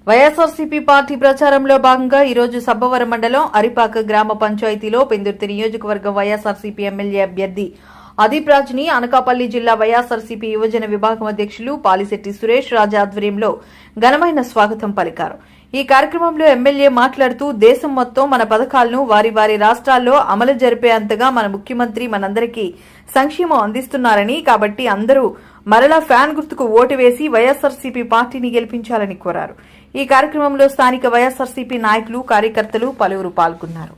YSRCP party ప్రచారంలో భాగంగా ఈరోజు సబ్బవరం మండలం అరిపాక గ్రామ పంచాయతీలో పెందుర్తి నియోజకవర్గం వైఎస్ఆర్సీపీ ఎమ్మెల్యే అభ్యర్థి అదీప్ రాజ్ని అనకాపల్లి జిల్లా వైఎస్ఆర్సీపీ యువజన విభాగం అధ్యక్షులు పాలిశెట్టి సురేష్ రాజా ఆధ్వర్యంలో ఘనమైన స్వాగతం పలికారు. ఈ కార్యక్రమంలో ఎమ్మెల్యే మాట్లాడుతూ దేశం మొత్తం మన పథకాలను వారి వారి రాష్ట్రాల్లో అమలు జరిపేంతగా మన ముఖ్యమంత్రి మనందరికీ సంక్షేమం అందిస్తున్నారని, కాబట్టి అందరూ మరలా ఫ్యాన్ గుర్తుకు ఓటు వేసి వైఎస్ఆర్సీపీ పార్టీని గెలిపించాలని కోరారు. ఈ కార్యక్రమంలో స్థానిక వైఎస్ఆర్సీపీ నాయకులు, కార్యకర్తలు పలువురు పాల్గొన్నారు.